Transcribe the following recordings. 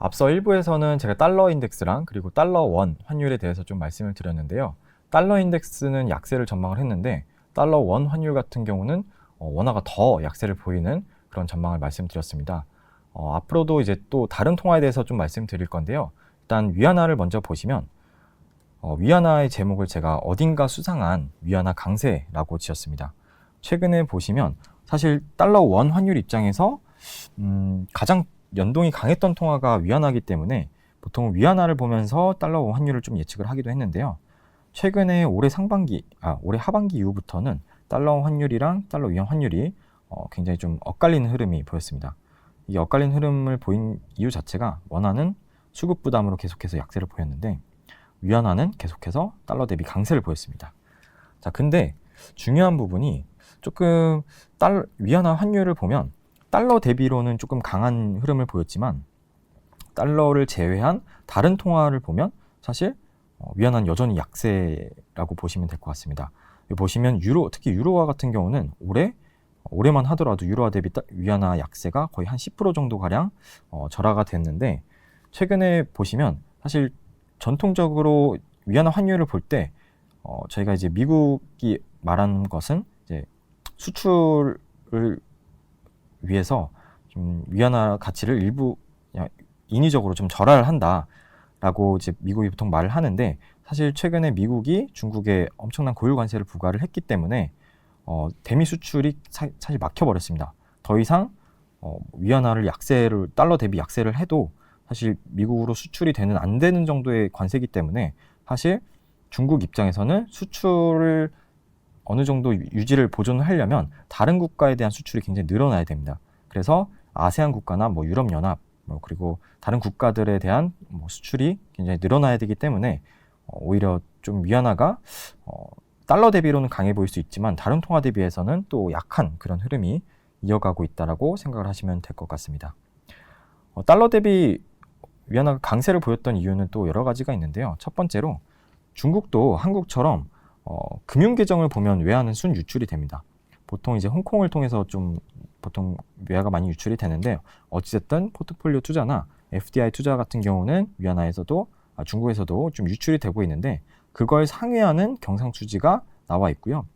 앞서 일부에서는 제가 달러 인덱스랑 그리고 달러 원 환율에 대해서 좀 말씀을 드렸는데요. 달러 인덱스는 약세를 전망을 했는데 달러 원 환율 같은 경우는 원화가 더 약세를 보이는 그런 전망을 말씀드렸습니다. 앞으로도 이제 또 다른 통화에 대해서 좀 말씀드릴 건데요. 일단 위안화를 먼저 보시면 위안화의 제목을 제가 어딘가 수상한 위안화 강세라고 지었습니다. 최근에 보시면 사실 달러 원 환율 입장에서 가장 연동이 강했던 통화가 위안화이기 때문에 보통 위안화를 보면서 달러 원 환율을 좀 예측을 하기도 했는데요. 최근에 올해 하반기 이후부터는 달러 환율이랑 달러 위안 환율이 굉장히 좀 엇갈리는 흐름이 보였습니다. 이 엇갈린 흐름을 보인 이유 자체가 원화는 수급 부담으로 계속해서 약세를 보였는데 위안화는 계속해서 달러 대비 강세를 보였습니다. 자, 근데 중요한 부분이 조금 위안화 환율을 보면 달러 대비로는 조금 강한 흐름을 보였지만 달러를 제외한 다른 통화를 보면 사실 위안화는 여전히 약세라고 보시면 될 것 같습니다. 여기 보시면 특히 유로화 같은 경우는 올해만 하더라도 유로화 대비 위안화 약세가 거의 한 10% 정도 가량 절하가 됐는데 최근에 보시면 사실 전통적으로 위안화 환율을 볼 때 저희가 이제 미국이 말하는 것은 이제 수출을 위해서 좀 위안화 가치를 일부 인위적으로 좀 절하를 한다라고 이제 미국이 보통 말을 하는데 사실 최근에 미국이 중국에 엄청난 고유 관세를 부과를 했기 때문에 대미 수출이 사실 막혀버렸습니다. 더 이상 위안화를 달러 대비 약세를 해도 사실 미국으로 수출이 안 되는 정도의 관세이기 때문에 사실 중국 입장에서는 수출을 어느 정도 유지를 보존을 하려면 다른 국가에 대한 수출이 굉장히 늘어나야 됩니다. 그래서 아세안 국가나 유럽연합 그리고 다른 국가들에 대한 수출이 굉장히 늘어나야 되기 때문에 오히려 좀 위안화가 달러 대비로는 강해 보일 수 있지만 다른 통화 대비해서는 또 약한 그런 흐름이 이어가고 있다라고 생각을 하시면 될 것 같습니다. 달러 대비 위안화가 강세를 보였던 이유는 또 여러 가지가 있는데요. 첫 번째로 중국도 한국처럼 금융 계정을 보면 외화는 순 유출이 됩니다. 보통 이제 홍콩을 통해서 보통 외화가 많이 유출이 되는데 어찌됐든 포트폴리오 투자나 FDI 투자 같은 경우는 중국에서도 좀 유출이 되고 있는데 그걸 상회하는 경상수지가 나와 있고요.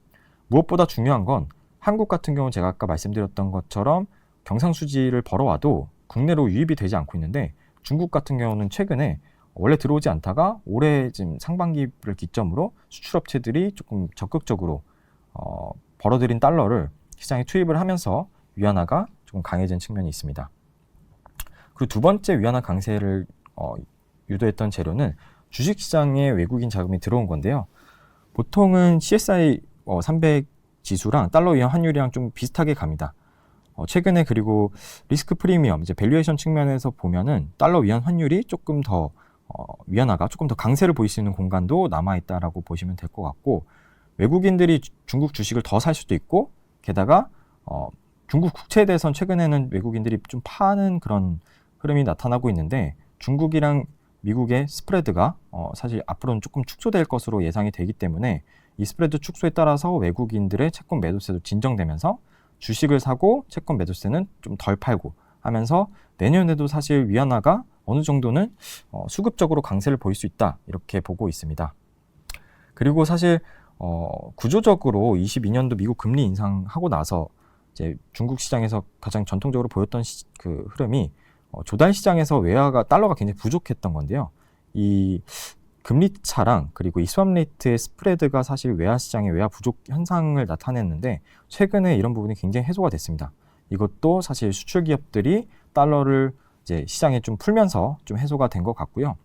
무엇보다 중요한 건 한국 같은 경우는 제가 아까 말씀드렸던 것처럼 경상수지를 벌어와도 국내로 유입이 되지 않고 있는데 중국 같은 경우는 최근에 원래 들어오지 않다가 올해 지금 상반기를 기점으로 수출업체들이 조금 적극적으로 벌어들인 달러를 시장에 투입을 하면서 위안화가 조금 강해진 측면이 있습니다. 그리고 두 번째 위안화 강세를 유도했던 재료는 주식시장에 외국인 자금이 들어온 건데요. 보통은 CSI 300 지수랑 달러 위안 환율이랑 좀 비슷하게 갑니다. 최근에 그리고 리스크 프리미엄, 이제 밸류에이션 측면에서 보면은 달러 위안 환율이 위안화가 조금 더 강세를 보일 수 있는 공간도 남아있다라고 보시면 될 것 같고 외국인들이 중국 주식을 더 살 수도 있고 게다가 중국 국채에 대해서는 최근에는 외국인들이 좀 파는 그런 흐름이 나타나고 있는데 중국이랑 미국의 스프레드가 사실 앞으로는 조금 축소될 것으로 예상이 되기 때문에 이 스프레드 축소에 따라서 외국인들의 채권 매도세도 진정되면서 주식을 사고 채권 매도세는 좀 덜 팔고 하면서 내년에도 사실 위안화가 어느 정도는 수급적으로 강세를 보일 수 있다 이렇게 보고 있습니다. 그리고 사실 구조적으로 22년도 미국 금리 인상하고 나서 이제 중국 시장에서 가장 전통적으로 보였던 그 흐름이 조달 시장에서 달러가 굉장히 부족했던 건데요. 이 금리 차랑 그리고 이 스왑 레이트의 스프레드가 사실 외화 시장의 외화 부족 현상을 나타냈는데 최근에 이런 부분이 굉장히 해소가 됐습니다. 이것도 사실 수출 기업들이 달러를 이제 시장에 좀 풀면서 좀 해소가 된 것 같고요.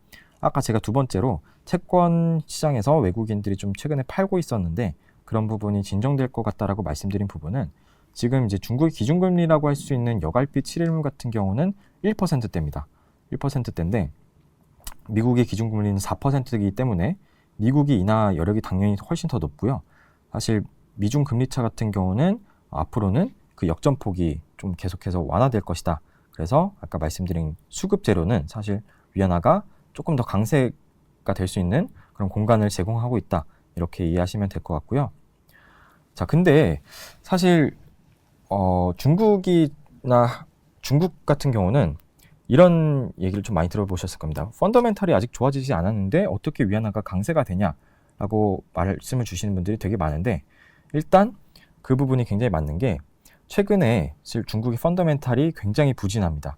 아까 제가 두 번째로 채권 시장에서 외국인들이 좀 최근에 팔고 있었는데 그런 부분이 진정될 것 같다라고 말씀드린 부분은 지금 이제 중국의 기준금리라고 할 수 있는 여갈피 7일물 같은 경우는 1%대입니다. 1%대인데 미국의 기준금리는 4%이기 때문에 미국이 인하 여력이 당연히 훨씬 더 높고요. 사실 미중 금리차 같은 경우는 앞으로는 그 역전폭이 좀 계속해서 완화될 것이다. 그래서 아까 말씀드린 수급 재료는 사실 위안화가 조금 더 강세가 될 수 있는 그런 공간을 제공하고 있다. 이렇게 이해하시면 될 것 같고요. 자, 근데 사실 중국 같은 경우는 이런 얘기를 좀 많이 들어보셨을 겁니다. 펀더멘탈이 아직 좋아지지 않았는데 어떻게 위안화가 강세가 되냐라고 말씀을 주시는 분들이 되게 많은데, 일단 그 부분이 굉장히 맞는 게 최근에 중국의 펀더멘탈이 굉장히 부진합니다.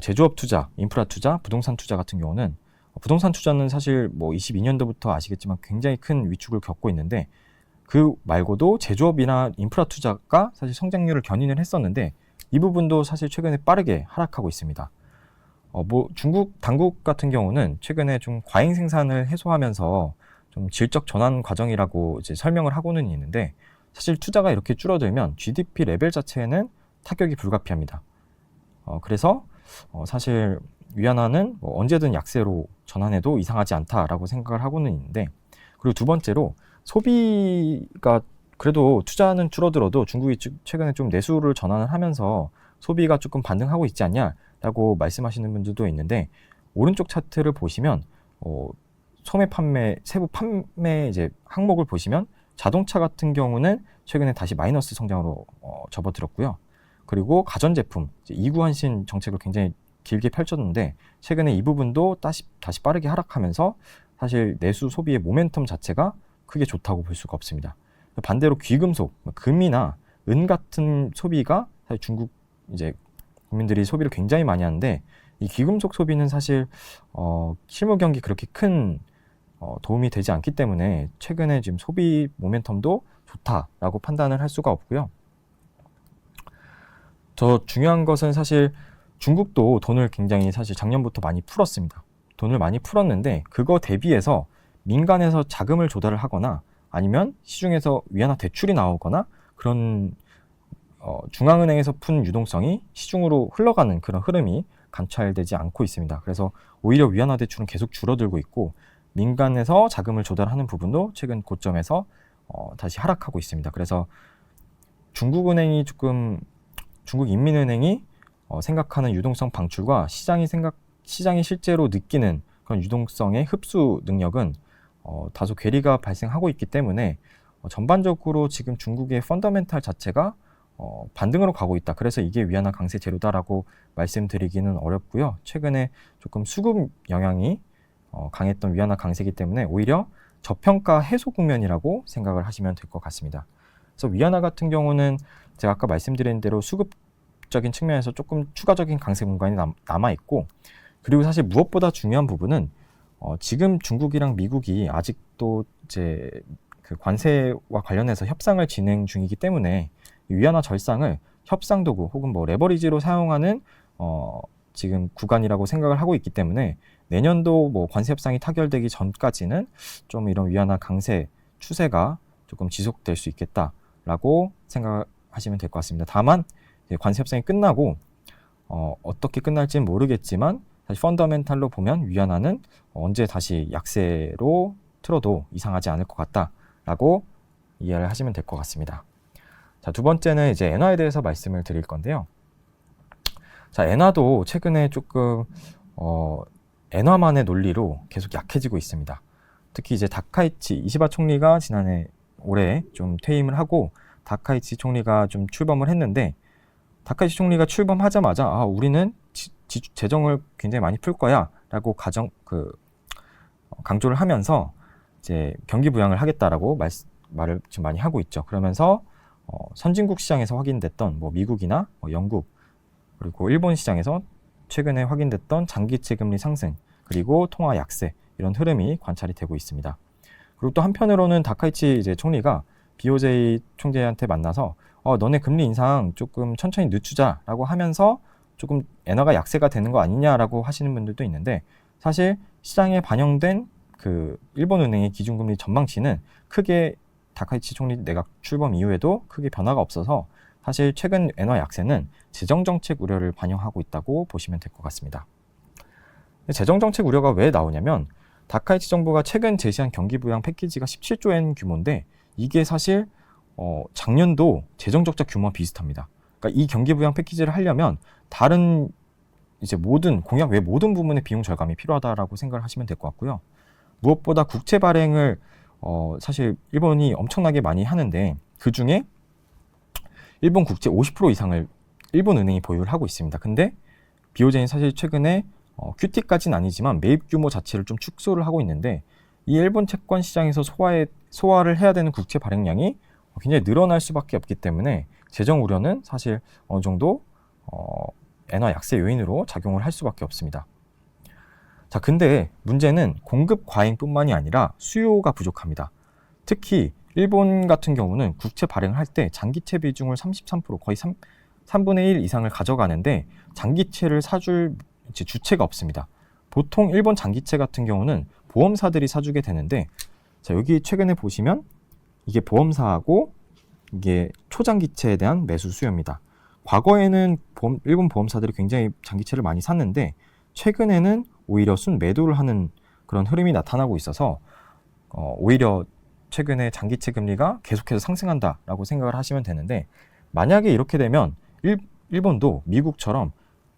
제조업 투자, 인프라 투자, 부동산 투자 같은 경우는 부동산 투자는 사실 뭐 22년도부터 아시겠지만 굉장히 큰 위축을 겪고 있는데, 그 말고도 제조업이나 인프라 투자가 사실 성장률을 견인을 했었는데 이 부분도 사실 최근에 빠르게 하락하고 있습니다. 뭐 중국 당국 같은 경우는 최근에 좀 과잉 생산을 해소하면서 좀 질적 전환 과정이라고 이제 설명을 하고는 있는데, 사실 투자가 이렇게 줄어들면 GDP 레벨 자체에는 타격이 불가피합니다. 그래서 사실 위안화는 뭐 언제든 약세로 전환해도 이상하지 않다라고 생각을 하고는 있는데, 그리고 두 번째로 소비가 그래도 투자는 줄어들어도 중국이 최근에 좀 내수를 전환을 하면서 소비가 조금 반등하고 있지 않냐라고 말씀하시는 분들도 있는데, 오른쪽 차트를 보시면 소매 판매, 세부 판매 이제 항목을 보시면 자동차 같은 경우는 최근에 다시 마이너스 성장으로 접어들었고요. 그리고 가전제품, 이구환신 정책을 굉장히 길게 펼쳤는데 최근에 이 부분도 다시 빠르게 하락하면서 사실 내수 소비의 모멘텀 자체가 크게 좋다고 볼 수가 없습니다. 반대로 귀금속, 금이나 은 같은 소비가 사실 중국 이제 국민들이 소비를 굉장히 많이 하는데, 이 귀금속 소비는 사실 실무 경기 그렇게 큰 도움이 되지 않기 때문에 최근에 지금 소비 모멘텀도 좋다라고 판단을 할 수가 없고요. 더 중요한 것은 사실 중국도 돈을 굉장히 사실 작년부터 많이 풀었습니다. 돈을 많이 풀었는데 그거 대비해서 민간에서 자금을 조달을 하거나 아니면 시중에서 위안화 대출이 나오거나 그런 중앙은행에서 푼 유동성이 시중으로 흘러가는 그런 흐름이 관찰되지 않고 있습니다. 그래서 오히려 위안화 대출은 계속 줄어들고 있고, 민간에서 자금을 조달하는 부분도 최근 고점에서 다시 하락하고 있습니다. 그래서 중국은행이 중국인민은행이 생각하는 유동성 방출과 시장이 실제로 느끼는 그런 유동성의 흡수 능력은 다소 괴리가 발생하고 있기 때문에 전반적으로 지금 중국의 펀더멘탈 자체가 반등으로 가고 있다. 그래서 이게 위안화 강세 재료다라고 말씀드리기는 어렵고요. 최근에 조금 수급 영향이 강했던 위안화 강세이기 때문에 오히려 저평가 해소 국면이라고 생각을 하시면 될 것 같습니다. 그래서 위안화 같은 경우는 제가 아까 말씀드린 대로 수급적인 측면에서 조금 추가적인 강세 공간이 남아 있고, 그리고 사실 무엇보다 중요한 부분은 지금 중국이랑 미국이 아직도 이제 그 관세와 관련해서 협상을 진행 중이기 때문에 위안화 절상을 협상 도구 혹은 뭐 레버리지로 사용하는 지금 구간이라고 생각을 하고 있기 때문에 내년도 뭐 관세 협상이 타결되기 전까지는 좀 이런 위안화 강세 추세가 조금 지속될 수 있겠다라고 생각하시면 될 것 같습니다. 다만 관세 협상이 끝나고 어떻게 끝날지는 모르겠지만 사실 펀더멘탈로 보면 위안화는 언제 다시 약세로 틀어도 이상하지 않을 것 같다라고 이해를 하시면 될 것 같습니다. 자, 두 번째는 이제 엔화에 대해서 말씀을 드릴 건데요. 자, 엔화도 최근에 조금 엔화만의 논리로 계속 약해지고 있습니다. 특히 이제 다카이치 이시바 총리가 올해 좀 퇴임을 하고 다카이치 총리가 좀 출범을 했는데, 다카이치 총리가 출범하자마자 우리는 재정을 굉장히 많이 풀 거야라고 강조를 하면서 이제 경기 부양을 하겠다라고 말을 지금 많이 하고 있죠. 그러면서 선진국 시장에서 확인됐던 뭐 미국이나 영국 그리고 일본 시장에서 최근에 확인됐던 장기채 금리 상승 그리고 통화 약세 이런 흐름이 관찰이 되고 있습니다. 그리고 또 한편으로는 다카이치 이제 총리가 BOJ 총재한테 만나서 너네 금리 인상 조금 천천히 늦추자라고 하면서 조금 엔화가 약세가 되는 거 아니냐라고 하시는 분들도 있는데, 사실 시장에 반영된 그 일본은행의 기준금리 전망치는 크게 다카이치 총리 내각 출범 이후에도 크게 변화가 없어서 사실 최근 엔화 약세는 재정정책 우려를 반영하고 있다고 보시면 될 것 같습니다. 재정정책 우려가 왜 나오냐면 다카이치 정부가 최근 제시한 경기부양 패키지가 17조 엔 규모인데 이게 사실 작년도 재정적자 규모와 비슷합니다. 그러니까 이 경기부양 패키지를 하려면 다른 이제 공약 외 모든 부분의 비용 절감이 필요하다라고 생각을 하시면 될 것 같고요. 무엇보다 국채 발행을 사실 일본이 엄청나게 많이 하는데 그 중에 일본 국채 50% 이상을 일본 은행이 보유를 하고 있습니다. 근데 BOJ는 사실 최근에 QT까지는 아니지만 매입 규모 자체를 좀 축소를 하고 있는데 이 일본 채권 시장에서 소화를 해야 되는 국채 발행량이 굉장히 늘어날 수밖에 없기 때문에 재정 우려는 사실 어느 정도 엔화 약세 요인으로 작용을 할 수밖에 없습니다. 자, 근데 문제는 공급 과잉뿐만이 아니라 수요가 부족합니다. 특히 일본 같은 경우는 국채 발행을 할 때 장기채 비중을 33% 거의 3분의 1 이상을 가져가는데 장기채를 사줄 주체가 없습니다. 보통 일본 장기채 같은 경우는 보험사들이 사주게 되는데 자, 여기 최근에 보시면 이게 보험사하고 이게 초장기채에 대한 매수 수요입니다. 과거에는 일본 보험사들이 굉장히 장기채를 많이 샀는데 최근에는 오히려 순매도를 하는 그런 흐름이 나타나고 있어서 오히려 최근에 장기채 금리가 계속해서 상승한다라고 생각을 하시면 되는데 만약에 이렇게 되면 일본도 미국처럼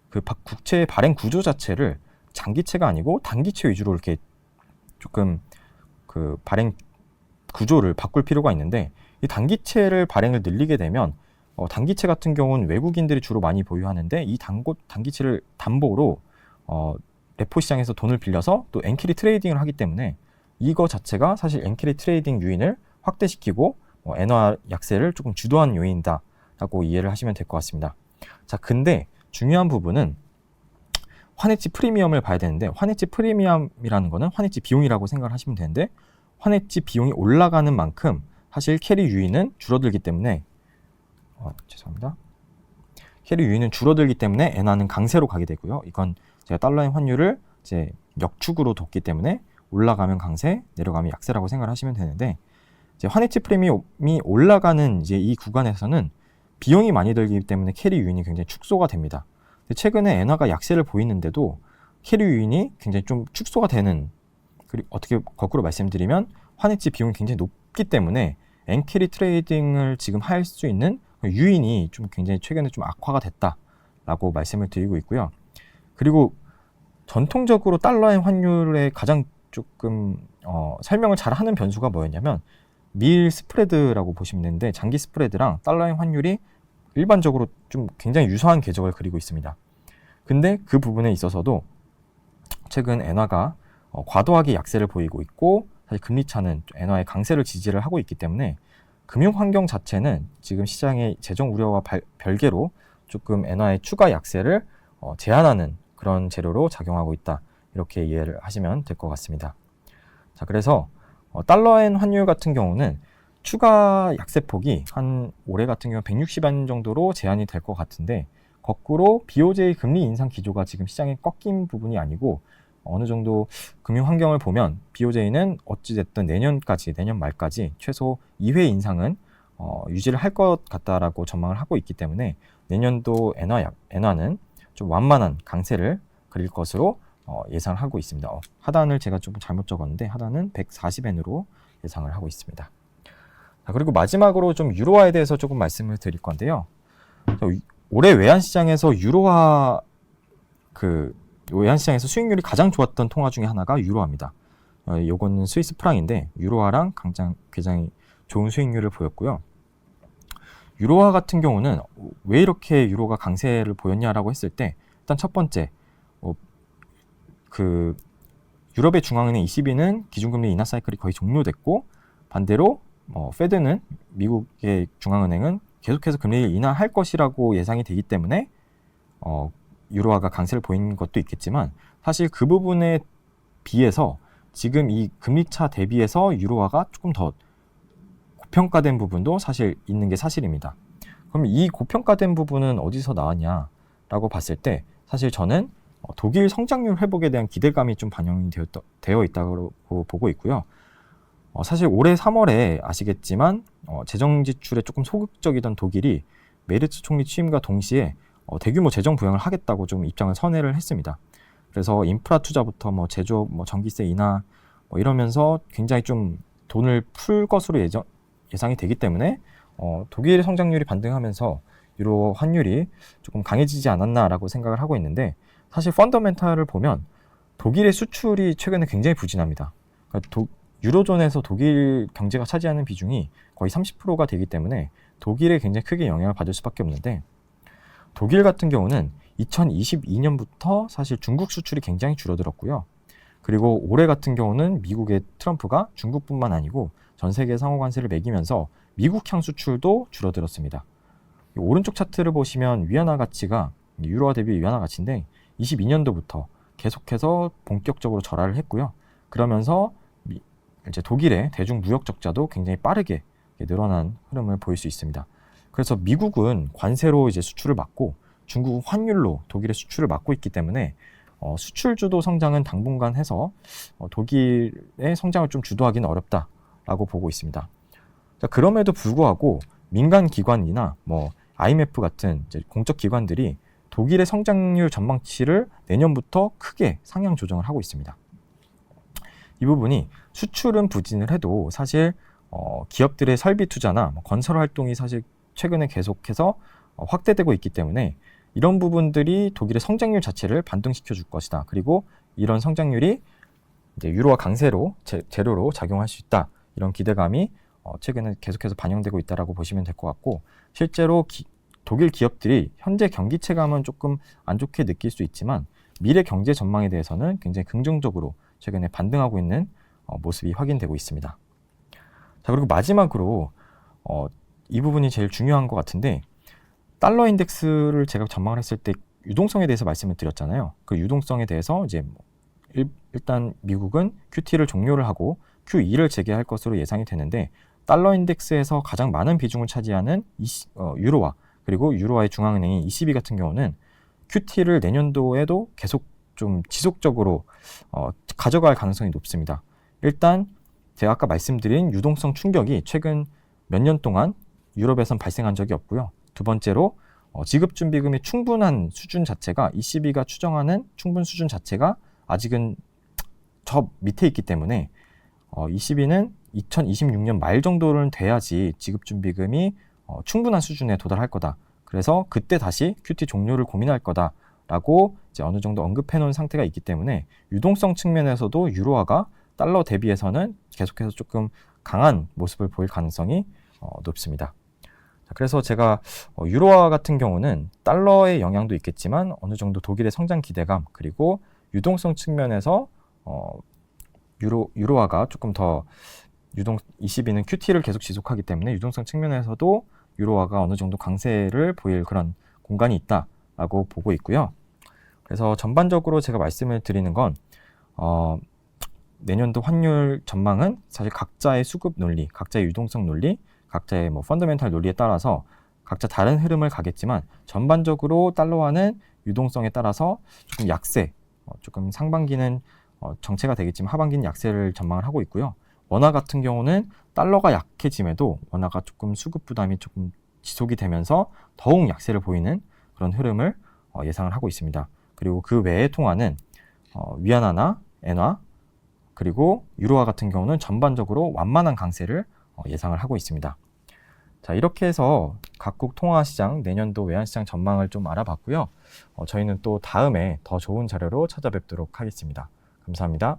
그 국채 발행 구조 자체를 장기채가 아니고 단기채 위주로 이렇게 조금 그 발행 구조를 바꿀 필요가 있는데 이 단기채를 발행을 늘리게 되면 단기채 같은 경우는 외국인들이 주로 많이 보유하는데 이 단기채를 담보로 레포 시장에서 돈을 빌려서 또 엔캐리 트레이딩을 하기 때문에 이거 자체가 사실 엔캐리 트레이딩 유인을 확대시키고 엔화 약세를 조금 주도한 요인이다라고 이해를 하시면 될 것 같습니다. 자, 근데 중요한 부분은 환해지 프리미엄을 봐야 되는데 환해지 프리미엄이라는 거는 환해지 비용이라고 생각을 하시면 되는데 환해지 비용이 올라가는 만큼 사실 캐리 유인은 줄어들기 때문에 죄송합니다. 캐리 유인은 줄어들기 때문에 엔화는 강세로 가게 되고요. 이건 제가 달러의 환율을 이제 역축으로 뒀기 때문에 올라가면 강세, 내려가면 약세라고 생각을 하시면 되는데 이제 환해지 프리미엄이 올라가는 이제 이 구간에서는 비용이 많이 들기 때문에 캐리 유인이 굉장히 축소가 됩니다. 최근에 엔화가 약세를 보이는데도 캐리 유인이 굉장히 좀 축소가 되는, 그리고 어떻게 거꾸로 말씀드리면 환해지 비용이 굉장히 높기 때문에 엔캐리 트레이딩을 지금 할 수 있는 유인이 좀 굉장히 최근에 좀 악화가 됐다라고 말씀을 드리고 있고요. 그리고 전통적으로 달러의 환율에 가장 조금 설명을 잘 하는 변수가 뭐였냐면 밀 스프레드라고 보시면 되는데 장기 스프레드랑 달러의 환율이 일반적으로 좀 굉장히 유사한 궤적을 그리고 있습니다. 근데 그 부분에 있어서도 최근 엔화가 과도하게 약세를 보이고 있고 사실 금리 차는 엔화의 강세를 지지를 하고 있기 때문에 금융 환경 자체는 지금 시장의 재정 우려와 별개로 조금 엔화의 추가 약세를 제한하는 그런 재료로 작용하고 있다. 이렇게 이해를 하시면 될 것 같습니다. 자, 그래서 달러엔 환율 같은 경우는 추가 약세폭이 한 올해 같은 경우 160원 정도로 제한이 될 것 같은데 거꾸로 BOJ 금리 인상 기조가 지금 시장에 꺾인 부분이 아니고 어느 정도 금융 환경을 보면 BOJ는 어찌됐든 내년 말까지 최소 2회 인상은 유지를 할 것 같다라고 전망을 하고 있기 때문에 내년도 엔화는 좀 완만한 강세를 그릴 것으로 예상을 하고 있습니다. 하단을 제가 조금 잘못 적었는데 하단은 140엔으로 예상을 하고 있습니다. 자, 그리고 마지막으로 좀 유로화에 대해서 조금 말씀을 드릴 건데요. 올해 외환시장에서 외환시장에서 수익률이 가장 좋았던 통화 중에 하나가 유로화입니다. 요거는 스위스 프랑인데 유로화랑 굉장히 좋은 수익률을 보였고요. 유로화 같은 경우는 왜 이렇게 유로가 강세를 보였냐라고 했을 때 일단 첫 번째 유럽의 중앙은행 ECB는 기준금리 인하 사이클이 거의 종료됐고 반대로 페드는 미국의 중앙은행은 계속해서 금리를 인하할 것이라고 예상이 되기 때문에 유로화가 강세를 보이는 것도 있겠지만 사실 그 부분에 비해서 지금 이 금리차 대비해서 유로화가 조금 더 고평가된 부분도 사실 있는 게 사실입니다. 그럼 이 고평가된 부분은 어디서 나왔냐라고 봤을 때 사실 저는 독일 성장률 회복에 대한 기대감이 좀 반영이 되어 있다고 보고 있고요. 사실 올해 3월에 아시겠지만 재정 지출에 조금 소극적이던 독일이 메르츠 총리 취임과 동시에 대규모 재정 부양을 하겠다고 좀 입장을 선회를 했습니다. 그래서 인프라 투자부터 제조업, 전기세 인하 이러면서 굉장히 좀 돈을 풀 것으로 예상이 되기 때문에 독일의 성장률이 반등하면서 유로 환율이 조금 강해지지 않았나라고 생각을 하고 있는데 사실 펀더멘탈을 보면 독일의 수출이 최근에 굉장히 부진합니다. 그러니까 유로존에서 독일 경제가 차지하는 비중이 거의 30%가 되기 때문에 독일에 굉장히 크게 영향을 받을 수밖에 없는데 독일 같은 경우는 2022년부터 사실 중국 수출이 굉장히 줄어들었고요. 그리고 올해 같은 경우는 미국의 트럼프가 중국뿐만 아니고 전 세계 상호 관세를 매기면서 미국향 수출도 줄어들었습니다. 오른쪽 차트를 보시면 위안화 가치가 유로화 대비 위안화 가치인데 22년도부터 계속해서 본격적으로 절하를 했고요. 그러면서 이제 독일의 대중 무역 적자도 굉장히 빠르게 늘어난 흐름을 보일 수 있습니다. 그래서 미국은 관세로 이제 수출을 막고 중국은 환율로 독일의 수출을 막고 있기 때문에 수출주도 성장은 당분간 해서 독일의 성장을 좀 주도하기는 어렵다라고 보고 있습니다. 자, 그럼에도 불구하고 민간 기관이나 IMF 같은 이제 공적 기관들이 독일의 성장률 전망치를 내년부터 크게 상향 조정을 하고 있습니다. 이 부분이 수출은 부진을 해도 사실 기업들의 설비 투자나 건설 활동이 사실 최근에 계속해서 확대되고 있기 때문에 이런 부분들이 독일의 성장률 자체를 반등시켜 줄 것이다. 그리고 이런 성장률이 이제 유로화 강세로 재료로 작용할 수 있다. 이런 기대감이 최근에 계속해서 반영되고 있다라고 보시면 될 것 같고, 실제로 독일 기업들이 현재 경기 체감은 조금 안 좋게 느낄 수 있지만 미래 경제 전망에 대해서는 굉장히 긍정적으로 최근에 반등하고 있는 모습이 확인되고 있습니다. 자, 그리고 마지막으로 이 부분이 제일 중요한 것 같은데, 달러 인덱스를 제가 전망을 했을 때 유동성에 대해서 말씀을 드렸잖아요. 그 유동성에 대해서 이제 일단 미국은 QT를 종료를 하고 QE를 재개할 것으로 예상이 되는데, 달러 인덱스에서 가장 많은 비중을 차지하는 유로화, 그리고 유로화의 중앙은행인 ECB 같은 경우는 QT를 내년도에도 계속 좀 지속적으로 가져갈 가능성이 높습니다. 일단 제가 아까 말씀드린 유동성 충격이 최근 몇 년 동안 유럽에선 발생한 적이 없고요. 두 번째로 지급준비금이 충분한 수준 자체가 ECB가 추정하는 충분 수준 자체가 아직은 저 밑에 있기 때문에 ECB는 2026년 말 정도는 돼야지 지급준비금이 충분한 수준에 도달할 거다. 그래서 그때 다시 QT 종료를 고민할 거다라고 이제 어느 정도 언급해 놓은 상태가 있기 때문에 유동성 측면에서도 유로화가 달러 대비해서는 계속해서 조금 강한 모습을 보일 가능성이 높습니다. 그래서 제가 유로화 같은 경우는 달러의 영향도 있겠지만 어느 정도 독일의 성장 기대감, 그리고 유동성 측면에서 유로화가 조금 더 ECB는 QT를 계속 지속하기 때문에 유동성 측면에서도 유로화가 어느 정도 강세를 보일 그런 공간이 있다라고 보고 있고요. 그래서 전반적으로 제가 말씀을 드리는 건 내년도 환율 전망은 사실 각자의 수급 논리, 각자의 유동성 논리, 각자의 펀더멘탈 논리에 따라서 각자 다른 흐름을 가겠지만, 전반적으로 달러화는 유동성에 따라서 조금 약세, 조금 상반기는 정체가 되겠지만 하반기는 약세를 전망을 하고 있고요. 원화 같은 경우는 달러가 약해짐에도 원화가 조금 수급 부담이 조금 지속이 되면서 더욱 약세를 보이는 그런 흐름을 예상을 하고 있습니다. 그리고 그 외의 통화는 위안화나 엔화, 그리고 유로화 같은 경우는 전반적으로 완만한 강세를 예상을 하고 있습니다. 자, 이렇게 해서 각국 통화시장 내년도 외환시장 전망을 좀 알아봤고요. 저희는 또 다음에 더 좋은 자료로 찾아뵙도록 하겠습니다. 감사합니다.